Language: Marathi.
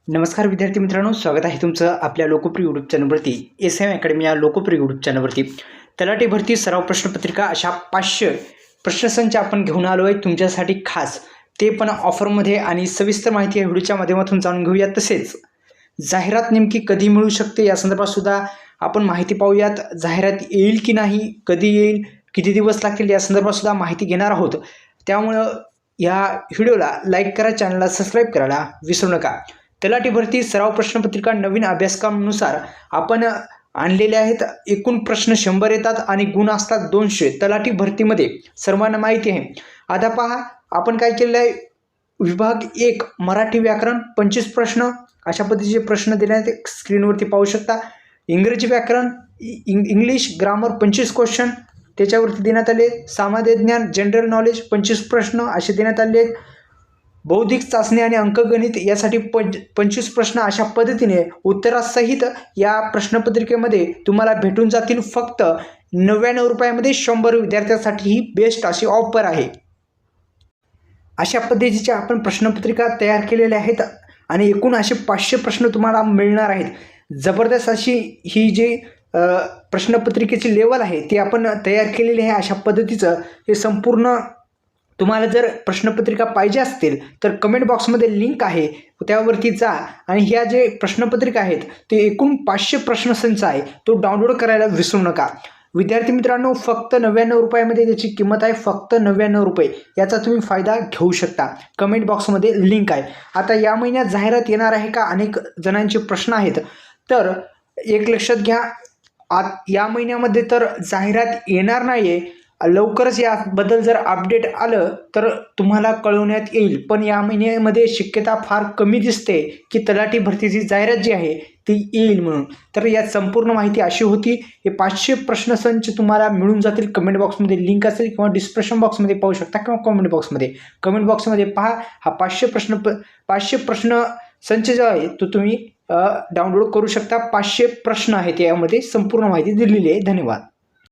नमस्कार विद्यार्थी मित्रांनो, स्वागत आहे तुमचं आपल्या लोकप्रिय यूट्यूब चॅनलवरती SM अकॅडमी या लोकप्रिय यूट्यूब चॅनलवरती। तलाठी भरती सराव प्रश्नपत्रिका अशा 500 प्रश्नसंच आपण घेऊन आलो आहे तुमच्यासाठी खास, ते पण ऑफरमध्ये। आणि सविस्तर माहिती या व्हिडिओच्या माध्यमातून जाणून घेऊया। तसेच जाहिरात नेमकी कधी मिळू शकते या संदर्भात सुद्धा आपण माहिती पाहूयात। जाहिरात येईल की नाही, कधी येईल, किती दिवस लागतील या संदर्भात सुद्धा माहिती घेणार आहोत। त्यामुळे या व्हिडिओला लाईक करा, चॅनलला सबस्क्राईब करायला विसरू नका। तलाठी भरती सराव प्रश्नपत्रिका नवीन अभ्यासक्रमानुसार आपण आणलेले आहेत। एकूण प्रश्न 100 येतात आणि गुण असतात 200 तलाठी भरतीमध्ये, सर्वांना माहिती आहे। आता पहा आपण काय केलेलं आहे, विभाग 1 मराठी व्याकरण 25 प्रश्न अशा पद्धतीचे प्रश्न देण्यात स्क्रीनवरती पाहू शकता। इंग्रजी व्याकरण इंग्लिश ग्रामर 25 क्वेश्चन त्याच्यावरती देण्यात आले। सामान्य ज्ञान जनरल नॉलेज 25 प्रश्न असे देण्यात आले। बौद्धिक चाचणी आणि अंकगणित यासाठी 25 प्रश्न अशा पद्धतीने उत्तरासहित या प्रश्नपत्रिकेमध्ये तुम्हाला भेटून जातील। फक्त 99 रुपयामध्ये 100 विद्यार्थ्यांसाठी ही बेस्ट अशी ऑफर आहे। अशा पद्धतीच्या आपण प्रश्नपत्रिका तयार केलेल्या आहेत आणि एकूण असे 500 प्रश्न तुम्हाला मिळणार आहेत। जबरदस्त अशी ही जी प्रश्नपत्रिकेची लेवल आहे ती आपण तयार केलेली आहे। अशा पद्धतीचं हे संपूर्ण तुम्हाला जर प्रश्नपत्रिका पाहिजे असतील तर कमेंट बॉक्समध्ये लिंक आहे, त्यावरती जा आणि ह्या जे प्रश्नपत्रिका आहेत ते एकूण 500 प्रश्नसंच आहे, तो डाउनलोड करायला विसरू नका। विद्यार्थी मित्रांनो, फक्त 99 रुपयामध्ये त्याची किंमत आहे, फक्त 99 रुपये। याचा तुम्ही फायदा घेऊ शकता। कमेंट बॉक्समध्ये लिंक आहे। आता या महिन्यात जाहिरात येणार आहे का, अनेक जणांचे प्रश्न आहेत, तर एक लक्षात घ्या, या महिन्यामध्ये तर जाहिरात येणार नाही आहे। लवकरच याबद्दल जर अपडेट आलं तर तुम्हाला कळवण्यात येईल, पण या महिन्यामध्ये शक्यता फार कमी दिसते की तलाठी भरतीची जाहिरात जी आहे ती येईल म्हणून। तर यात संपूर्ण माहिती अशी होती, हे 500 प्रश्नसंच तुम्हाला मिळून जातील। कमेंट बॉक्समध्ये लिंक असेल किंवा डिस्क्रिप्शन बॉक्समध्ये पाहू शकता किंवा कमेंट बॉक्समध्ये पहा। हा 500 प्रश्न संच जो आहे तो तुम्ही डाउनलोड करू शकता। 500 प्रश्न आहेत, यामध्ये संपूर्ण माहिती दिलेली आहे। धन्यवाद।